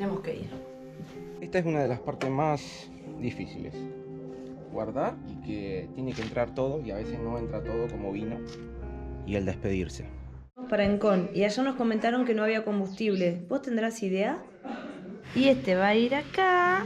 tenemos que ir. Esta es una de las partes más difíciles. Guardar y que tiene que entrar todo y a veces no entra todo como vino. Y el despedirse. Para Encon y allá nos comentaron que no había combustible. ¿Vos tendrás idea? Y este va a ir acá.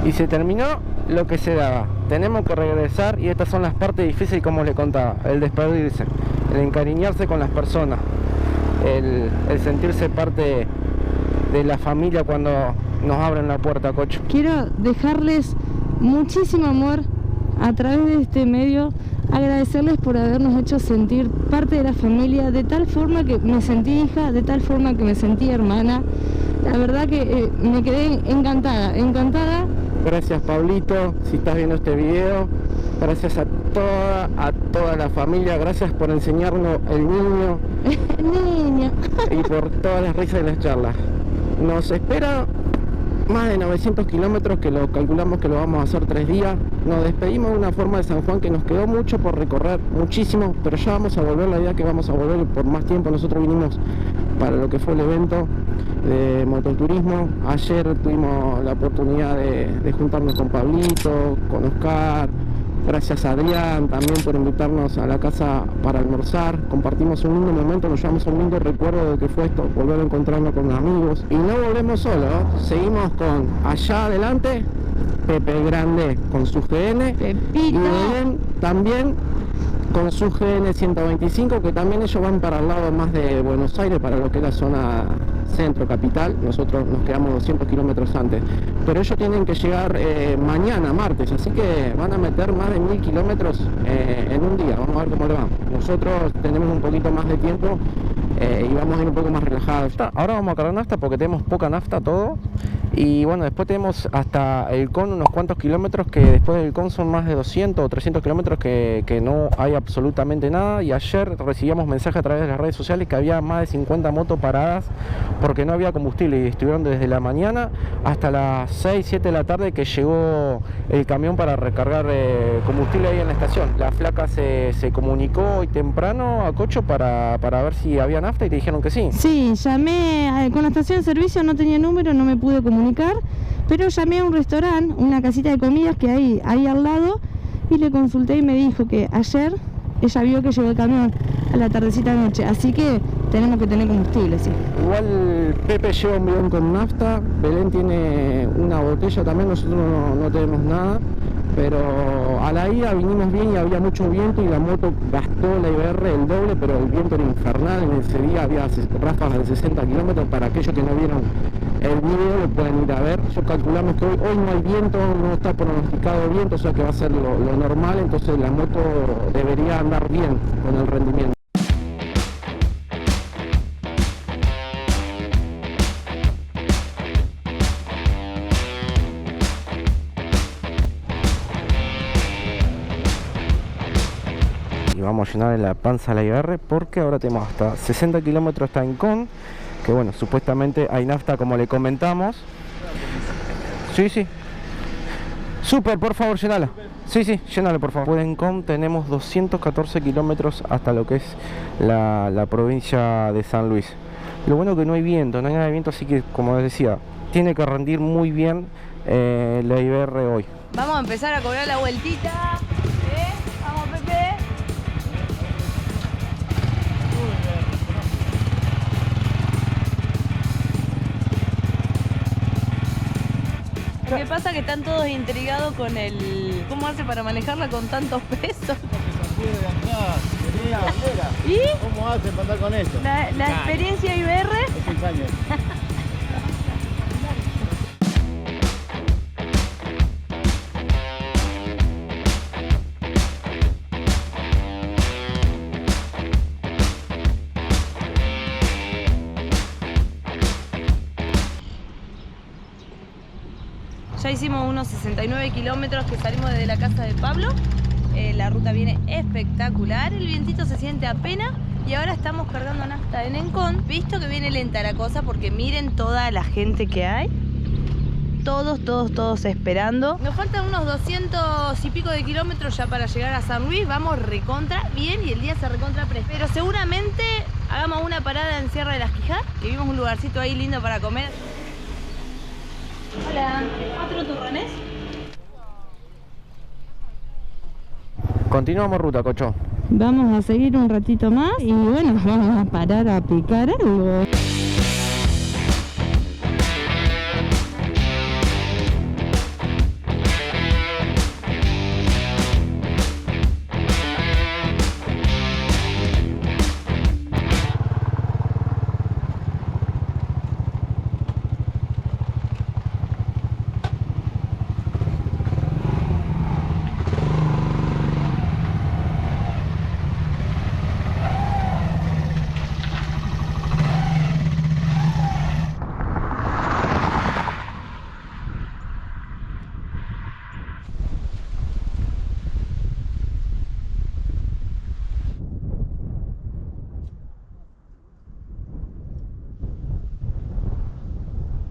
Y se terminó lo que se daba. Tenemos que regresar y estas son las partes difíciles, como les contaba. El despedirse, el encariñarse con las personas, el sentirse parte de la familia cuando nos abren la puerta, Cocho. Quiero dejarles muchísimo amor a través de este medio, agradecerles por habernos hecho sentir parte de la familia, de tal forma que me sentí hija, de tal forma que me sentí hermana. La verdad que me quedé encantada. Gracias, Pablito, si estás viendo este video. Gracias a toda la familia. Gracias por enseñarnos el niño. Niño. Y por todas las risas y las charlas. Nos espera más de 900 kilómetros, que lo calculamos que lo vamos a hacer 3 días. Nos despedimos de una forma de San Juan que nos quedó mucho por recorrer, muchísimo, pero ya vamos a volver. La idea que vamos a volver por más tiempo. Nosotros vinimos para lo que fue el evento de mototurismo. Ayer tuvimos la oportunidad de juntarnos con Pablito, con Oscar. Gracias a Adrián también por invitarnos a la casa para almorzar. Compartimos un lindo momento, nos llevamos un lindo recuerdo de que fue esto, volver a encontrarnos con amigos. Y no volvemos solos, seguimos con allá adelante, Pepe Grande con su GN, Pepito. Y Belén también con su GN 125, que también ellos van para el lado más de Buenos Aires, para lo que es la zona centro capital. Nosotros nos quedamos 200 kilómetros antes, pero ellos tienen que llegar mañana, martes, así que van a meter más de 1000 kilómetros en un día. Vamos a ver cómo le va. Nosotros tenemos un poquito más de tiempo y vamos a ir un poco más relajados. Ahora vamos a cargar nafta porque tenemos poca nafta todo. Y bueno, después tenemos hasta el CON unos cuantos kilómetros, que después del CON son más de 200 o 300 kilómetros que no hay absolutamente nada. Y ayer recibíamos mensajes a través de las redes sociales que había más de 50 motos paradas porque no había combustible, y estuvieron desde la mañana hasta las 6, 7 de la tarde que llegó el camión para recargar combustible ahí en la estación. La flaca se comunicó hoy temprano a Cocho para ver si había nafta y te dijeron que sí. Sí, llamé con la estación de servicio, no tenía número, no me pude comunicar, pero llamé a un restaurante, una casita de comidas que hay ahí al lado, y le consulté y me dijo que ayer ella vio que llegó el camión a la tardecita de noche, así que tenemos que tener combustible, sí. Igual Pepe lleva un bidón con nafta, Belén tiene una botella también, nosotros no tenemos nada, pero a la ida vinimos bien y había mucho viento y la moto gastó la IBR el doble, pero el viento era infernal. En ese día había ráfagas de 60 kilómetros. Para aquellos que no vieron el video lo pueden ir a ver. Yo calculamos que hoy no hay viento, no está pronosticado viento, o sea que va a ser lo normal, entonces la moto debería andar bien con el rendimiento. Y vamos a llenar la panza la IR porque ahora tenemos hasta 60 kilómetros hasta Encon, que bueno, supuestamente hay nafta como le comentamos. Sí. Súper, por favor, llenala. Sí, llenala, por favor. Por Encon tenemos 214 kilómetros hasta lo que es la provincia de San Luis. Lo bueno que no hay viento, no hay nada de viento, así que, como les decía, tiene que rendir muy bien la IBR hoy. Vamos a empezar a cobrar la vueltita. Vamos, Pepe. ¿Qué pasa? Que están todos intrigados con el... ¿Cómo hace para manejarla con tantos pesos? ¿Y? ¿Cómo hacen para andar con esto? La experiencia IBR. Es un años. Ya hicimos unos 69 kilómetros que salimos desde la casa de Pablo. La ruta viene espectacular, el vientito se siente apenas, Y ahora estamos cargando nafta en Encon. Visto que viene lenta la cosa porque miren toda la gente que hay. Todos esperando. Nos faltan unos 200 y pico de kilómetros ya para llegar a San Luis. Vamos recontra bien y el día se recontra presta. Pero seguramente hagamos una parada en Sierra de las Quijas, que vimos un lugarcito ahí lindo para comer. Hola, ¿4 turrones? Continuamos ruta, Cocho. Vamos a seguir un ratito más y bueno, vamos a parar a picar algo.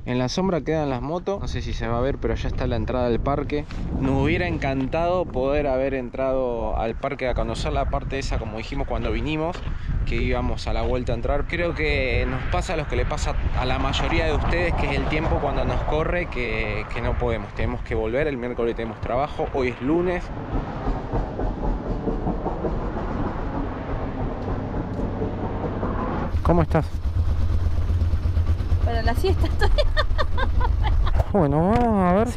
En la sombra quedan las motos, no sé si se va a ver, pero ya está la entrada del parque. Nos hubiera encantado poder haber entrado al parque a conocer la parte esa, como dijimos cuando vinimos, que íbamos a la vuelta a entrar. Creo que nos pasa a lo que le pasa a la mayoría de ustedes, que es el tiempo cuando nos corre, que no podemos. Tenemos que volver, el miércoles tenemos trabajo, hoy es lunes. ¿Cómo estás? Para la siesta estoy. Bueno, vamos a ver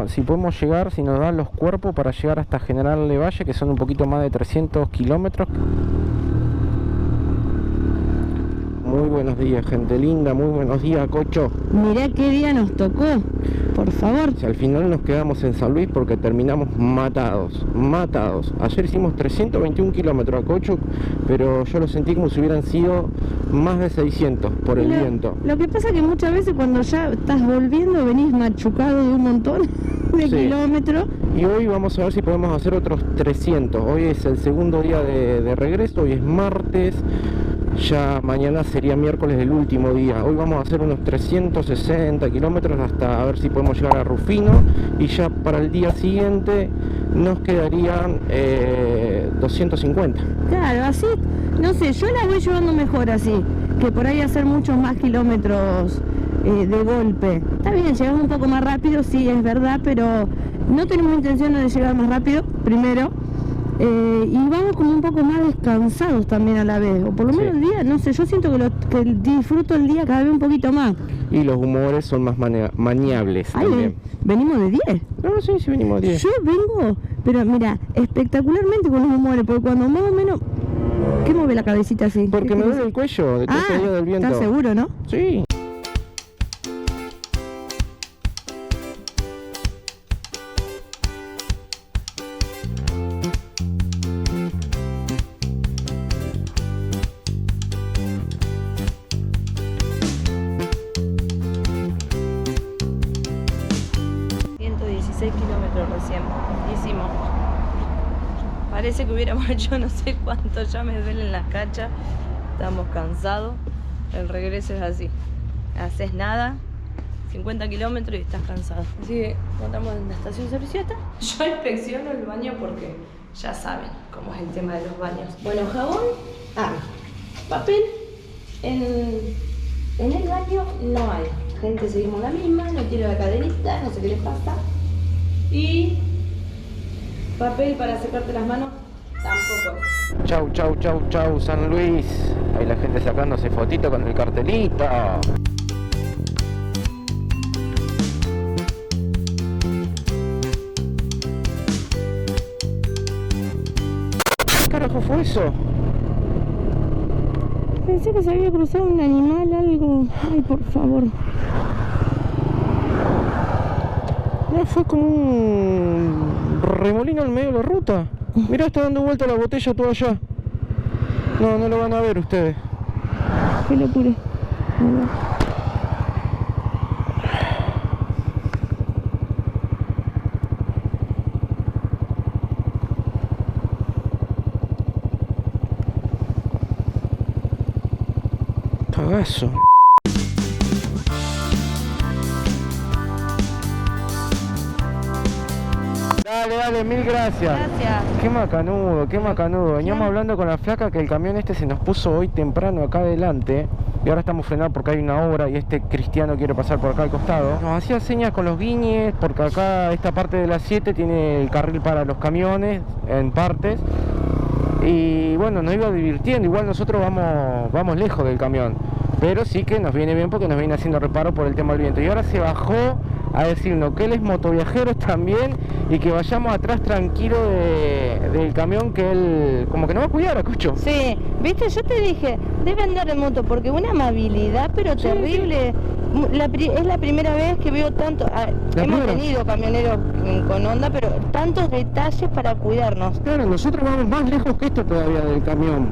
si podemos llegar, si nos dan los cuerpos para llegar hasta General Lavalle, que son un poquito más de 300 kilómetros. Muy buenos días, gente linda, muy buenos días, Cocho. Mirá qué día nos tocó, por favor. Si al final nos quedamos en San Luis porque terminamos matados. Ayer hicimos 321 kilómetros a Cocho, pero yo lo sentí como si hubieran sido más de 600 por el viento. Lo que pasa es que muchas veces cuando ya estás volviendo venís machucado de un montón de kilómetros. Y hoy vamos a ver si podemos hacer otros 300. Hoy es el segundo día de regreso, hoy es martes. Ya mañana sería miércoles el último día. Hoy vamos a hacer unos 360 kilómetros hasta a ver si podemos llegar a Rufino. Y ya para el día siguiente nos quedarían 250. Claro, así, no sé, yo la voy llevando mejor así, que por ahí hacer muchos más kilómetros de golpe. Está bien, llegamos un poco más rápido, sí, es verdad, pero no tenemos intención de llegar más rápido, primero. Y vamos como un poco más descansados también a la vez, o por lo menos el día, no sé, yo siento que disfruto el día cada vez un poquito más. Y los humores son más maniables también. ¿Venimos de 10? No, sí, venimos de 10. Yo vengo, pero mira, espectacularmente con los humores, porque cuando más o menos... ¿Qué mueve la cabecita así? Porque me duele el cuello de todo este día del viento. ¿Estás seguro, no? Sí. Kilómetros recién hicimos. Parece que hubiéramos hecho no sé cuánto, ya me duelen las cachas, estamos cansados. El regreso es así, haces nada, 50 kilómetros y estás cansado. Así que encontramos en la estación servicieta. Yo inspecciono el baño porque ya saben cómo es el tema de los baños. Bueno, jabón, papel, en el baño no hay. Gente, seguimos la misma, no quiero la cadenita, no sé qué les pasa. Y papel para secarte las manos tampoco. Chau, San Luis. Ahí la gente sacándose fotito con el cartelito. ¿Qué carajo fue eso? Pensé que se había cruzado un animal, algo. Ay, por favor. No, fue como un remolino en medio de la ruta. Mirá, está dando vuelta la botella toda allá. No lo van a ver ustedes. Qué locura. cagazo. Dale, mil gracias. Gracias. Qué macanudo. Veníamos hablando con la flaca que el camión este se nos puso hoy temprano acá adelante. Y ahora estamos frenados porque hay una obra y este cristiano quiere pasar por acá al costado. Nos hacía señas con los guiñes porque acá esta parte de la 7 tiene el carril para los camiones en partes. Y bueno, nos iba divirtiendo. Igual nosotros vamos lejos del camión, pero sí que nos viene bien porque nos viene haciendo reparo por el tema del viento. Y ahora se bajó a decirnos que él es motoviajero también y que vayamos atrás tranquilo del camión, que él como que nos va a cuidar a Cocho. Sí, viste, yo te dije, debe andar en moto porque una amabilidad pero terrible. Es la primera vez que veo tanto, hemos tenido camioneros con onda, pero tantos detalles para cuidarnos. Claro, nosotros vamos más lejos que esto todavía del camión,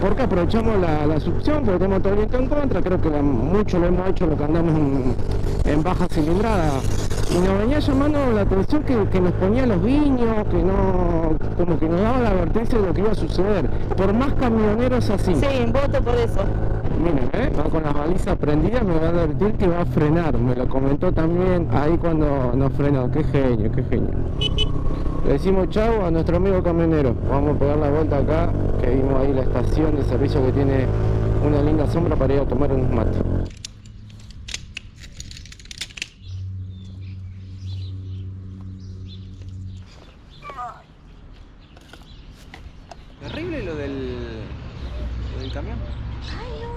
porque aprovechamos la succión, porque tenemos todo el viento en contra. Creo que mucho lo hemos hecho lo que andamos en baja cilindrada, y nos venía llamando la atención que nos ponía los guiños, que no, como que nos daba la advertencia de lo que iba a suceder. Por más camioneros así. Sí, voto por eso. Miren, va con las balizas prendidas, me va a advertir que va a frenar. Me lo comentó también ahí cuando nos frenó. Qué genio. Le decimos chau a nuestro amigo camionero. Vamos a pegar la vuelta acá, que vimos ahí la estación de servicio que tiene una linda sombra para ir a tomar unos mates. Terrible lo del camión. Ay, no,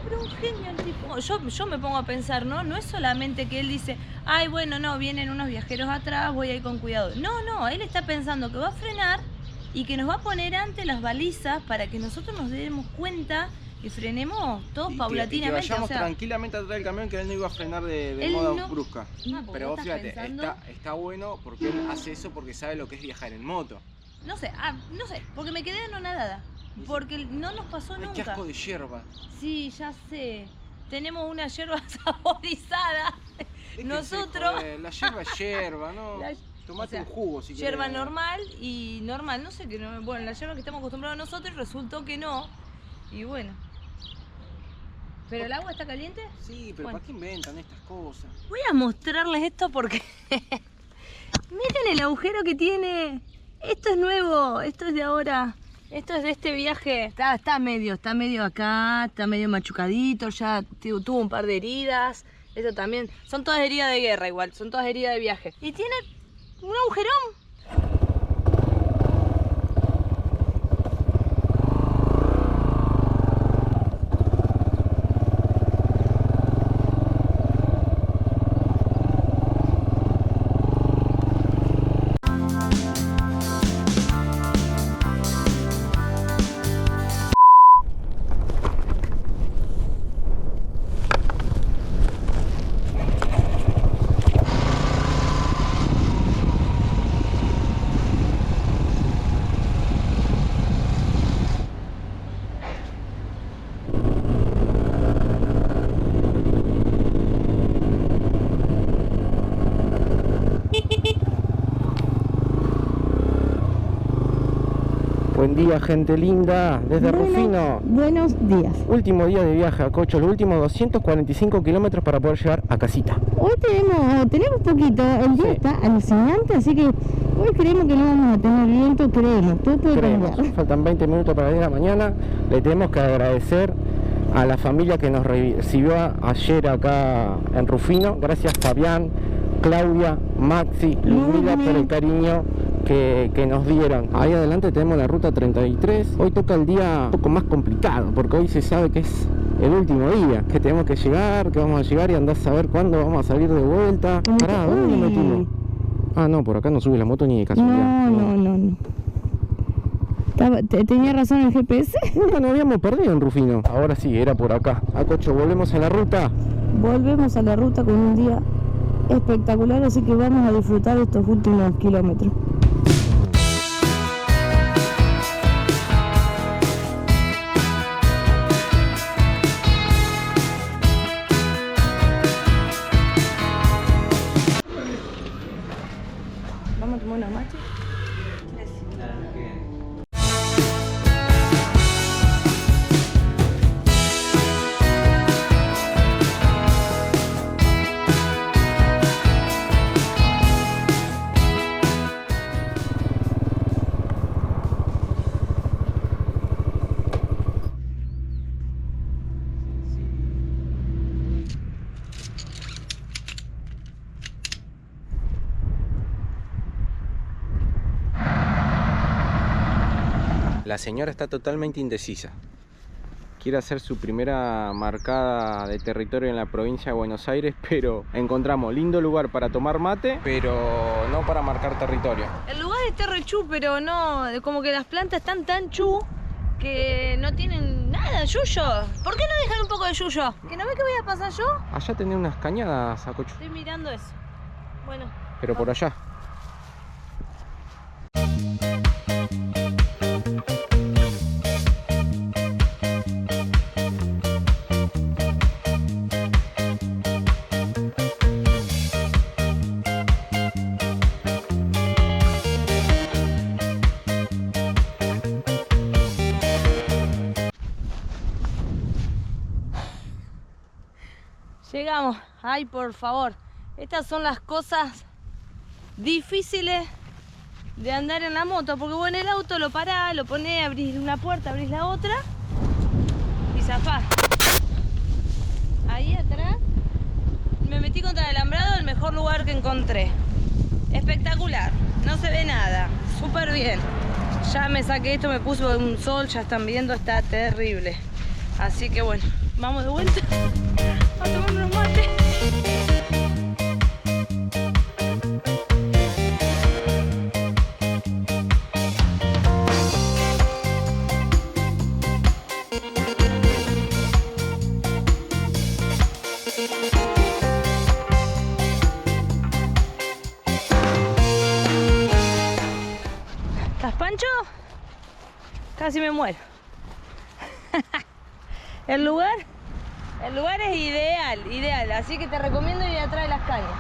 pero un genio el tipo. Yo me pongo a pensar, no es solamente que él dice, ay, bueno, no, vienen unos viajeros atrás, voy a ir con cuidado. No, él está pensando que va a frenar y que nos va a poner ante las balizas para que nosotros nos demos cuenta y frenemos todos paulatinamente. Que vayamos tranquilamente atrás del camión, que él no iba a frenar de modo brusca. Pero vos fíjate, está bueno porque él hace eso porque sabe lo que es viajar en moto. No sé, porque me quedé anonadada. Porque no nos pasó nunca. Qué asco de yerba. Sí, ya sé. Tenemos una yerba saborizada. Nosotros. La yerba es yerba, ¿no? Tomate un jugo si querés. Yerba normal y normal. No sé qué. Bueno, la yerba que estamos acostumbrados nosotros resultó que no. Y bueno. ¿Pero el agua está caliente? Sí, pero bueno. ¿Para qué inventan estas cosas? Voy a mostrarles esto porque. Miren el agujero que tiene. Esto es nuevo. Esto es de ahora. Esto es de este viaje. Está medio acá, está medio machucadito, ya tuvo un par de heridas. Eso también. Son todas heridas de guerra igual, son todas heridas de viaje. Y tiene un agujerón. Buen día, gente linda, desde Rufino. Buenos días. Último día de viaje a Cocho, los últimos 245 kilómetros para poder llegar a casita. Hoy tenemos poquito, el día está alucinante, así que hoy creemos que no vamos a tener viento, todo puede cambiar. Faltan 20 minutos para el día de la mañana. Le tenemos que agradecer a la familia que nos recibió ayer acá en Rufino. Gracias Fabián, Claudia, Maxi, Ludmila por el cariño que nos dieron. Ahí adelante tenemos la ruta 33. Hoy toca el día un poco más complicado porque hoy se sabe que es el último día, que tenemos que llegar, que vamos a llegar y andar a saber cuándo vamos a salir de vuelta. Pará, ¿dónde nos metimos? Ah, no, por acá no sube la moto ni de casualidad. No. ¿Tenía razón el GPS? Nunca nos habíamos perdido en Rufino. Ahora sí, era por acá. Cocho, volvemos a la ruta. Volvemos a la ruta con un día espectacular, así que vamos a disfrutar estos últimos kilómetros. Vamos a tomar unos mates. la señora está totalmente indecisa. Quiere hacer su primera marcada de territorio en la provincia de Buenos Aires, pero encontramos lindo lugar para tomar mate, pero no para marcar territorio. El lugar está re chu, pero no, como que las plantas están tan chu que no tienen nada, yuyo. ¿Por qué no dejan un poco de yuyo? ¿Que no ve que voy a pasar yo? Allá tenés unas cañadas, Sacocho. Estoy mirando eso. Bueno. Pero por allá. Llegamos. Ay, por favor. Estas son las cosas difíciles de andar en la moto. Porque vos en el auto lo parás, lo ponés, abrís una puerta, abrís la otra y zafás. Ahí atrás me metí contra el alambrado, el mejor lugar que encontré. Espectacular. No se ve nada. Súper bien. Ya me saqué esto, me puse un sol, ya están viendo, está terrible. Así que bueno, vamos de vuelta a tomar unos mates. ¿Estás pancho? Casi me muero. El lugar es ideal, así que te recomiendo ir atrás de las cañas.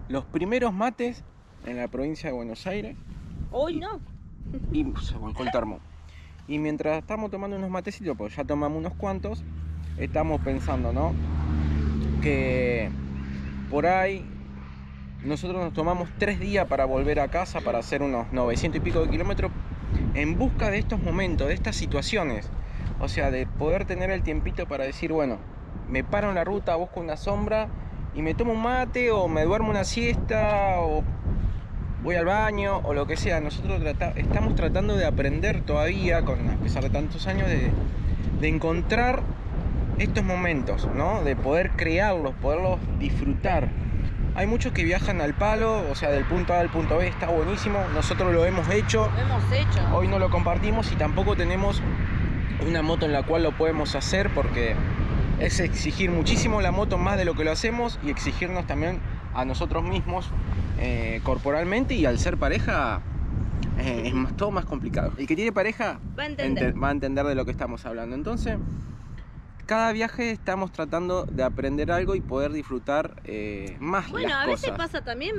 Los primeros mates en la provincia de Buenos Aires. Hoy no. Y se volcó el termo. Y mientras estamos tomando unos matecitos, pues ya tomamos unos cuantos, estamos pensando, ¿no? Que por ahí nosotros nos tomamos 3 días para volver a casa, para hacer unos 900 y pico de kilómetros, en busca de estos momentos, de estas situaciones. O sea, de poder tener el tiempito para decir, bueno, me paro en la ruta, busco una sombra y me tomo un mate, o me duermo una siesta, o voy al baño, o lo que sea. Nosotros estamos tratando de aprender todavía, a pesar de tantos años, de encontrar estos momentos, ¿no? De poder crearlos, poderlos disfrutar. Hay muchos que viajan al palo, o sea, del punto A al punto B, está buenísimo. Nosotros lo hemos hecho. Lo hemos hecho. Hoy no lo compartimos y tampoco tenemos una moto en la cual lo podemos hacer, porque es exigir muchísimo la moto más de lo que lo hacemos, y exigirnos también a nosotros mismos corporalmente, y al ser pareja es todo más complicado. El que tiene pareja Va a entender de lo que estamos hablando. Entonces, cada viaje estamos tratando de aprender algo y poder disfrutar más Bueno, las a veces cosas. pasa también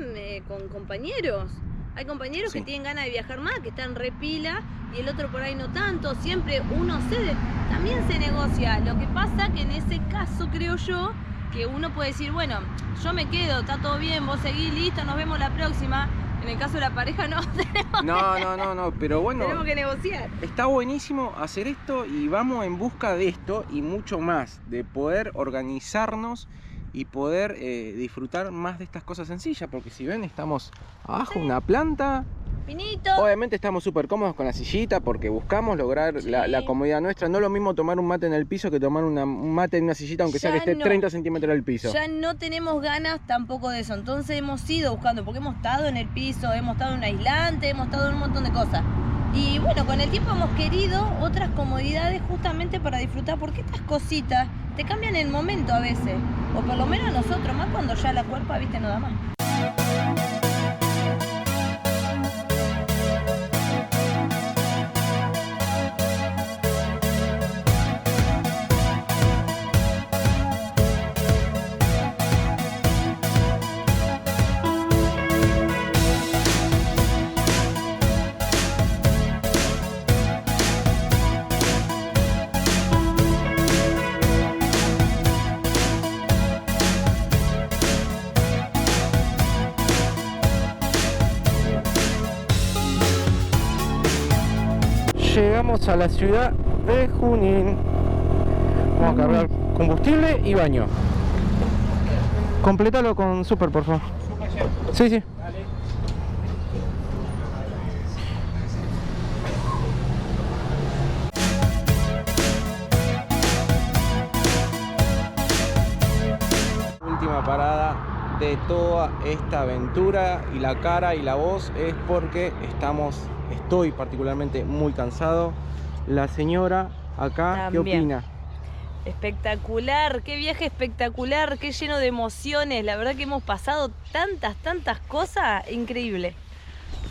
con compañeros. Hay compañeros Sí. que tienen ganas de viajar más, que están repila, y el otro por ahí no tanto. Siempre uno cede, también se negocia. Lo que pasa que en ese caso creo yo que uno puede decir, bueno, yo me quedo, está todo bien, vos seguís, listo, nos vemos la próxima. En el caso de la pareja no, No, pero bueno, tenemos que negociar. está buenísimo hacer esto, y vamos en busca de esto y mucho más, de poder organizarnos y poder disfrutar más de estas cosas sencillas, porque si ven, estamos abajo una planta. Pinito. Obviamente estamos súper cómodos con la sillita, porque buscamos lograr Sí. la comodidad nuestra. No es lo mismo tomar un mate en el piso que tomar un mate en una sillita, aunque sea que Ya esté no. 30 centímetros del piso. Ya no tenemos ganas tampoco de eso, entonces hemos ido buscando, porque hemos estado en el piso, hemos estado en un aislante, hemos estado en un montón de cosas. Y bueno, con el tiempo hemos querido otras comodidades justamente para disfrutar, porque estas cositas te cambian el momento a veces, o por lo menos a nosotros, más cuando ya la cuerpa, viste, no da más. Llegamos a la ciudad de Junín. Vamos a cargar combustible y baño. Complétalo con super, por favor. Sí, sí. última parada de toda esta aventura, y la cara y la voz es porque estoy particularmente muy cansado. La señora acá, ¿qué También. opina? Espectacular, qué viaje espectacular, qué lleno de emociones. La verdad que hemos pasado tantas cosas, increíble.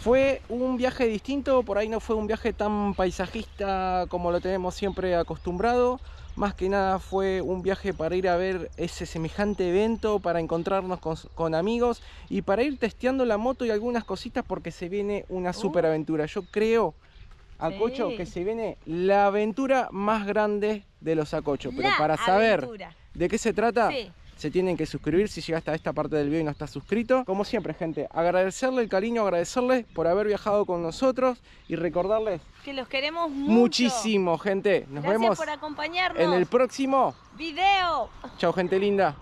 Fue un viaje distinto, por ahí no fue un viaje tan paisajista como lo tenemos siempre acostumbrado. Más que nada fue un viaje para ir a ver ese semejante evento, para encontrarnos con amigos y para ir testeando la moto y algunas cositas, porque se viene una super aventura. Yo creo, Acocho, Sí. que se viene la aventura más grande de los Acocho. Pero La para saber aventura. de qué se trata, Sí. se tienen que suscribir si llegaste a esta parte del video y no estás suscrito. Como siempre, gente, agradecerle el cariño, agradecerles por haber viajado con nosotros y recordarles Que los queremos mucho. muchísimo, gente. Nos Gracias vemos por acompañarnos. en el próximo. Video. Chao, gente linda.